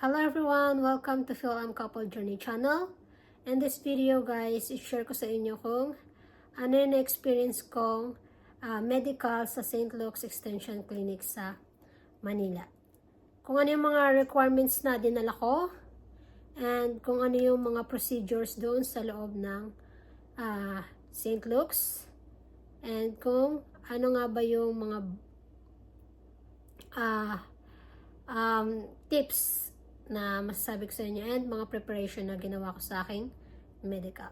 Hello everyone! Welcome to Phil M. Couple Journey channel. In this video guys, i-share ko sa inyo kung ano yung experience kong medical sa St. Luke's Extension Clinic sa Manila. Kung ano yung mga requirements na dinala ko and kung ano yung mga procedures doon sa loob ng St. Luke's and kung ano nga ba yung mga tips na masasabi ko sa inyo and mga preparation na ginawa ko sa aking medical.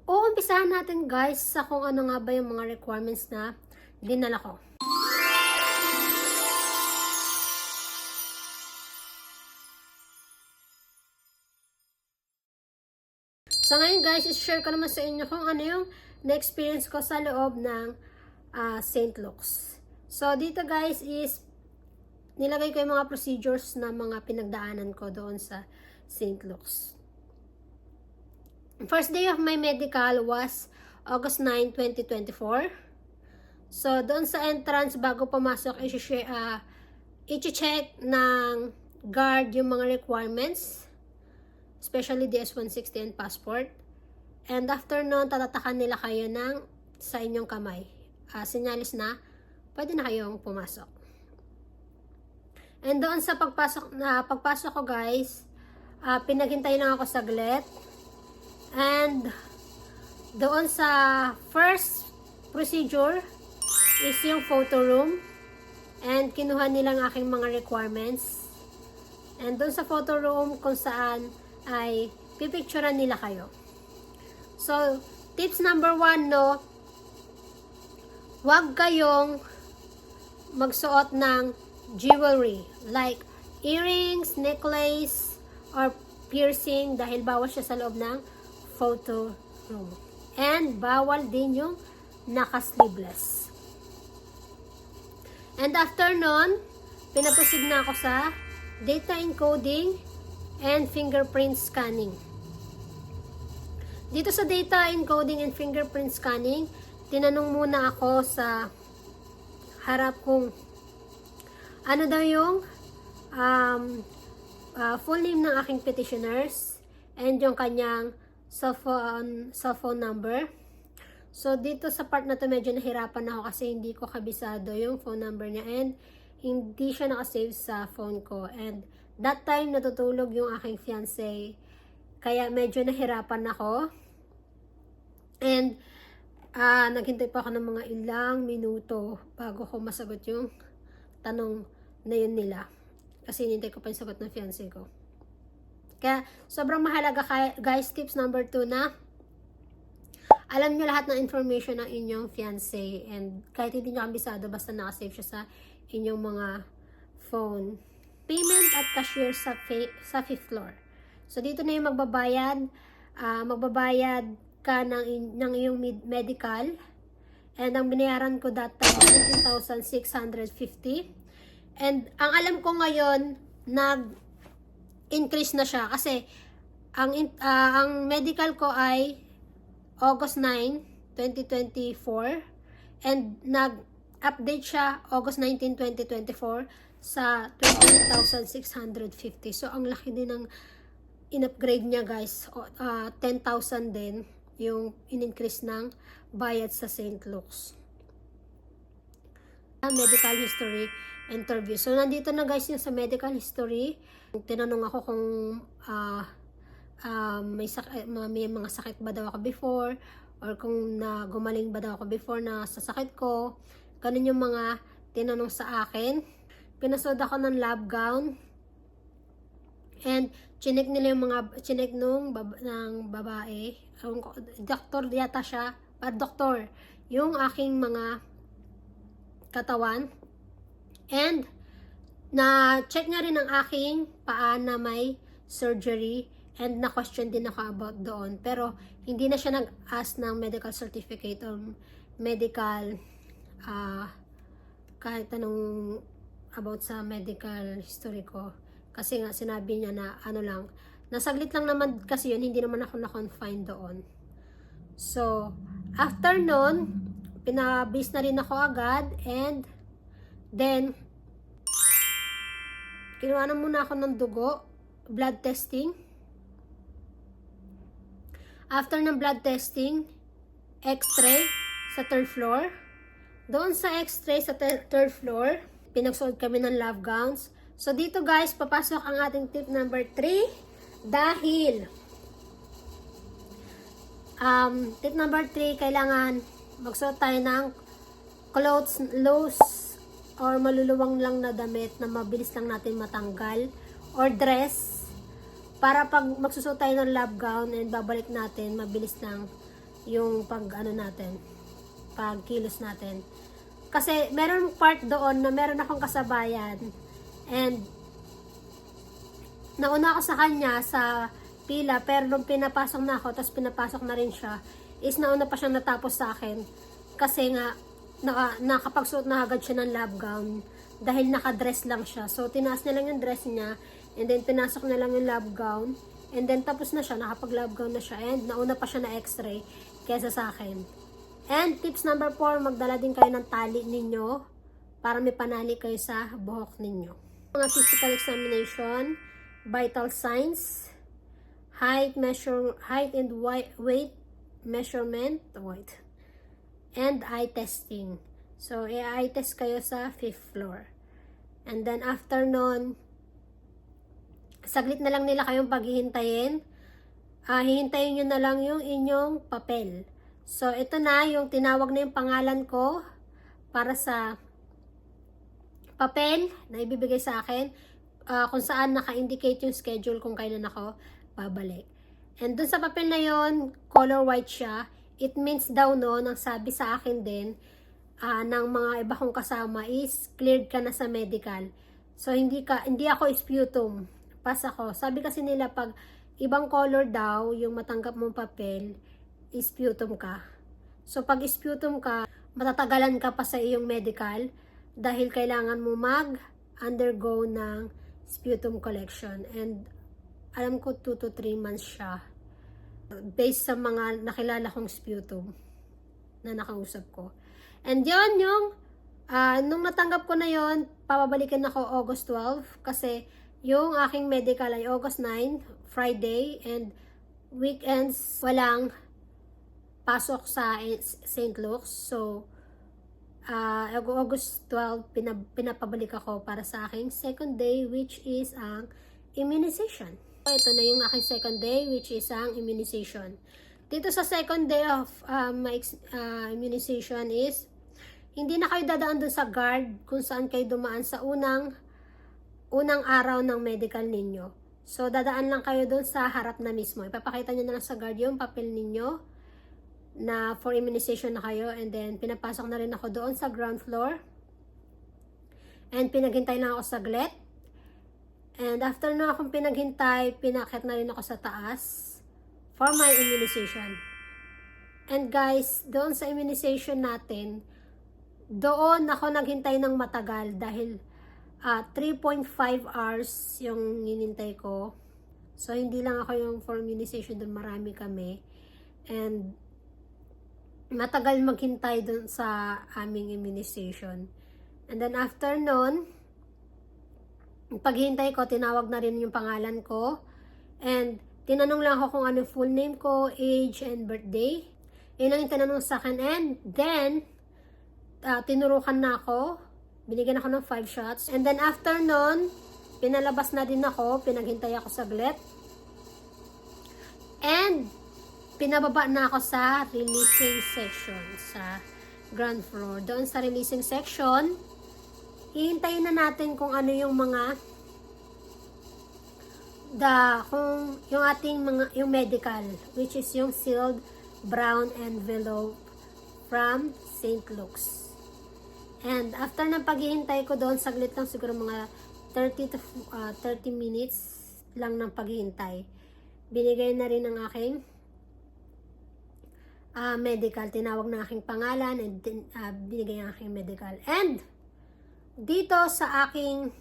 Uumpisahan natin guys sa kung ano nga ba yung mga requirements na dinala ko. So ngayon guys, i-share ko naman sa inyo kung ano yung na-experience ko sa loob ng St. Luke's. So dito guys is nilagay ko yung mga procedures na mga pinagdaanan ko doon sa St. Luke's. First day of my medical was August 9, 2024. So doon sa entrance bago pumasok, i-check ng guard yung mga requirements, especially DS-160 and passport. And after nun, tatatakan nila kayo sa inyong kamay. Sinyalis na, pwede na kayong pumasok. And doon sa pagpasok ko guys, pinaghintay lang ako saglit. And doon sa first procedure is yung photo room. And kinuha nilang aking mga requirements. And doon sa photo room kung saan ay pipicturean nila kayo. So, tips number 1, no, huwag kayong magsuot ng jewelry like earrings, necklace, or piercing dahil bawal siya sa loob ng photo room. And bawal din yung naka-sleeveless. And after nun, pinaproceed na ako sa data encoding and fingerprint scanning. Dito sa data encoding and fingerprint scanning, tinanong muna ako sa harap kung ano daw yung full name ng aking petitioners and yung kanyang cell phone number. So dito sa part na to medyo nahirapan ako kasi hindi ko kabisado yung phone number niya and hindi siya nakasave sa phone ko. And that time, natutulog yung aking fiancé. Kaya medyo nahirapan ako. And, naghintay pa ako ng mga ilang minuto bago ko masagot yung tanong na yun nila. Kasi hinintay ko pa yung sagot ng fiancé ko. Kaya, sobrang mahalaga guys, tips number 2 na alam nyo lahat ng information ng inyong fiancé. And kahit hindi nyo kabisado, basta nakasave siya sa inyong mga phone. Payment at cashier sa 5th floor. So, dito na yung magbabayad. Magbabayad ka ng iyong medical. And ang binayaran ko that time, 20,650. And ang alam ko ngayon, nag-increase na siya. Kasi, ang medical ko ay August 9, 2024. And nag-update siya August 19, 2024 sa 28,650. So, ang laki din ng in-upgrade niya guys. 10,000 din yung in-increase ng bayad sa St. Luke's. Medical history interview. So, nandito na guys yung sa medical history. Tinanong ako kung may mga sakit ba daw ako before or kung gumaling ba daw ako before na sa sakit ko. Ganun yung mga tinanong sa akin. Pinasod ako ng lab gown. And chinek nila yung chinek ng babae. Doktor yata siya. Doktor. Yung aking mga katawan. And na-check niya rin ang aking paa na may surgery. And na-question din ako about doon. Pero hindi na siya nag-ask ng medical certificate or medical kahit anong about sa medical history ko. Kasi nga sinabi niya na nasaglit lang naman kasi yun, hindi naman ako na-confine doon. So, After nun, pinabis na rin ako agad, and then kinuha na muna ako ng dugo, blood testing. After ng blood testing, x-ray sa 3rd floor. Doon sa x-ray sa 3rd floor, pinagsuot kami ng love gowns. So dito guys, papasok ang ating tip number 3 dahil tip number 3, kailangan magsuot tayo ng clothes loose or maluluwang lang na damit na mabilis lang natin matanggal, or dress, para pag magsusuot tayo ng love gown and babalik natin, mabilis lang yung pagkilos natin. Kasi meron part doon na meron akong kasabayan, and nauna ako sa kanya sa pila, pero nung pinapasok na ako, tapos pinapasok na rin siya, is nauna pa siyang natapos sa akin. Kasi nga, nakapagsuot na agad siya ng love gown dahil nakadress lang siya. So, tinaas niya lang yung dress niya, and then pinasok niya lang yung love gown, and then tapos na siya, nakapag-love gown na siya, and nauna pa siya na x-ray kesa sa akin. And tips number 4, magdala din kayo ng tali ninyo para may panali kayo sa buhok ninyo. Mga physical examination, vital signs, height and weight measurement, and eye testing. So, i-eye test kayo sa 5th floor. And then after nun, saglit na lang nila kayong paghihintayin. Hihintayin nyo na lang yung inyong papel. So, ito na yung tinawag na yung pangalan ko para sa papel na ibibigay sa akin, kung saan naka-indicate yung schedule kung kailan ako babalik. And dun sa papel na yon, color white siya. It means daw noon, ang sabi sa akin din ng mga iba kong kasama is cleared ka na sa medical. So, hindi ako sputum. Pass ako. Sabi kasi nila pag ibang color daw, yung matanggap mong papel, sputum ka. So, pag sputum ka, matatagalan ka pa sa iyong medical dahil kailangan mo mag-undergo ng sputum collection. And alam ko 2 to 3 months siya. Based sa mga nakilala kong sputum na nakausap ko. And yon yung, nung natanggap ko na yon, papabalikin ako August 12 kasi yung aking medical ay August 9, Friday, and weekends walang pasok sa St. Luke's. So, August 12, pinapabalik ako para sa aking second day, which is ang immunization. Ito na yung aking second day, which is ang immunization. Dito sa second day of my immunization is, hindi na kayo dadaan doon sa guard kung saan kayo dumaan sa unang araw ng medical ninyo. So, dadaan lang kayo doon sa harap na mismo. Ipapakita nyo na lang sa guard yung papel ninyo na for immunization na kayo, and then pinapasok na rin ako doon sa ground floor. And pinaghintay lang ako saglit. And after na akong pinaghintay, pinakit na rin ako sa taas for my immunization. And guys, doon sa immunization natin, doon ako naghintay ng matagal dahil 3.5 hours yung hinintay ko. So, hindi lang ako yung for immunization, doon marami kami. And matagal maghintay doon sa aming immunization. And then after nun, paghintay ko, tinawag na rin yung pangalan ko. And tinanong lang ako kung ano full name ko, age, and birthday. Yun lang yung tinanong sa akin. And then, tinurukan na ako. Binigyan ako ng 5 shots. And then after nun, pinalabas na din ako. Pinaghintay ako saglit. And pinababa na ako sa releasing section sa ground floor. Doon sa releasing section, hihintayin na natin kung ano yung mga yung medical, which is yung sealed brown envelope from St. Luke's. And after ng paghihintay ko doon, saglit lang, siguro mga 30 minutes lang ng paghihintay, binigay na rin ang aking medical. Tinawag na aking pangalan, and binigay ang aking medical. And dito sa aking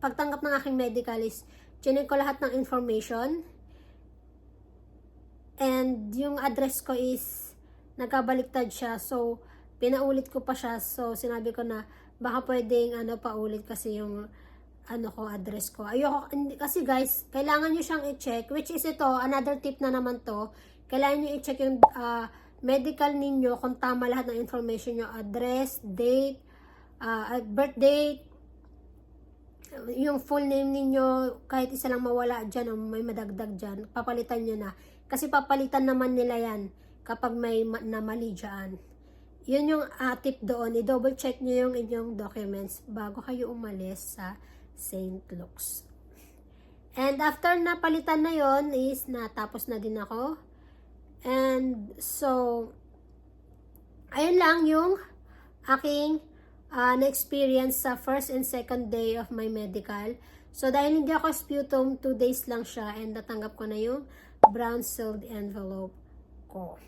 pagtanggap ng aking medical is chinek ko lahat ng information, and yung address ko is nagkabaliktad siya. So, pinaulit ko pa siya. So, sinabi ko na, baka pwedeng paulit kasi yung address ko. Ayoko, kasi guys, kailangan nyo siyang i-check, which is ito, another tip na naman to, kailangan nyo i-check yung medical ninyo kung tama lahat ng information nyo, address, date, birth date, yung full name ninyo, kahit isa lang mawala dyan o may madagdag dyan, papalitan nyo na. Kasi papalitan naman nila yan kapag may namali dyan. Yun yung tip doon, i-double check nyo yung inyong documents bago kayo umalis sa St. Luke's. And after na palitan na yon is natapos na din ako. And so, ayun lang yung aking na-experience sa first and second day of my medical. So, dahil hindi ako sputum, 2 days lang siya and natanggap ko na yung brown sealed envelope ko.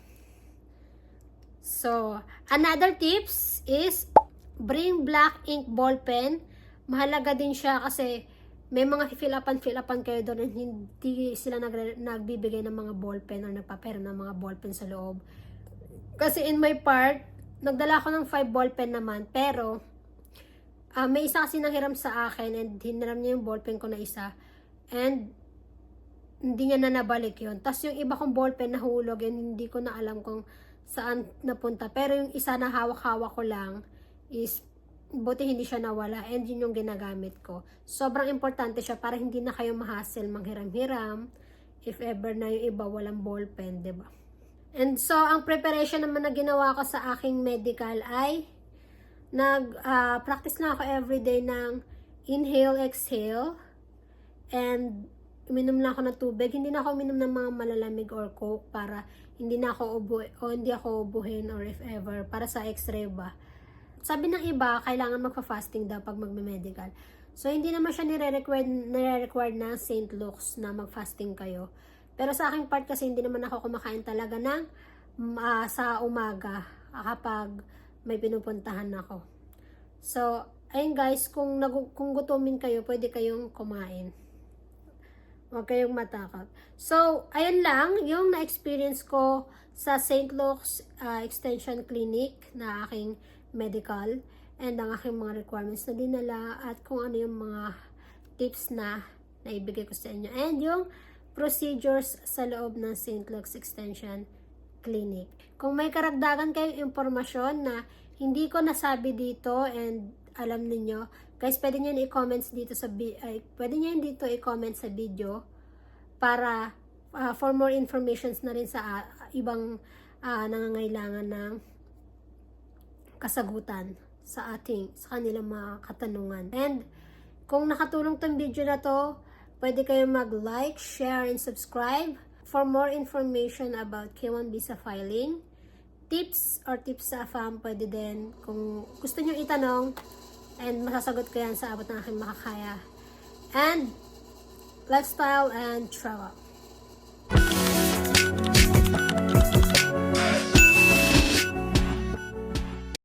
So, another tips is bring black ink ball pen. Mahalaga din siya kasi may mga fill upan kayo doon and hindi sila nagbibigay ng mga ball pen or nagpapera ng mga ball pen sa loob. Kasi in my part, nagdala ako ng 5 ball pen naman, pero may isa kasi nanghiram sa akin and hiniram niya yung ball pen ko na isa and hindi niya na nabalik yun. Tapos yung iba kong ball pen nahulog and hindi ko na alam kung saan napunta. Pero yung isa na hawak-hawak ko lang is buti hindi siya nawala and yun yung ginagamit ko. Sobrang importante siya para hindi na kayo ma-hassle manghiram-hiram if ever na yung iba walang ball pen, diba? And so, ang preparation naman na ginawa ko sa aking medical ay nag-practice na ako everyday ng inhale, exhale and uminom na ako ng tubig. Hindi na ako uminom ng mga malalamig or coke para hindi ako ubuhin or if ever para sa x-ray ba. Sabi ng iba, kailangan magpa-fasting daw pag magme-medical. So, hindi naman siya nire-required na St. Luke's na mag-fasting kayo. Pero sa aking part kasi, hindi naman ako kumakain talaga ng sa umaga kapag may pinupuntahan ako. So, ayun guys, kung gutumin kayo, pwede kayong kumain. Huwag kayong matakot. So, ayun lang, yung na-experience ko sa St. Luke's Extension Clinic na aking medical and ang aking mga requirements na dinala at kung ano yung mga tips na naibigay ko sa inyo and yung procedures sa loob ng St. Luke's Extension Clinic. Kung may karagdagan kayong impormasyon na hindi ko nasabi dito and alam niyo, guys, pwede niyo i-comments dito sa i-comment sa video para for more informations na rin sa ibang nangangailangan ng kasagutan sa kanilang mga katanungan. And kung nakatulong tong video na to, pwede kayong mag-like, share, and subscribe for more information about K1 visa filing. Tips sa AFAM, pwede din. Kung gusto nyo itanong, and masasagot ko yan sa abot ng aking makakaya. And lifestyle and travel.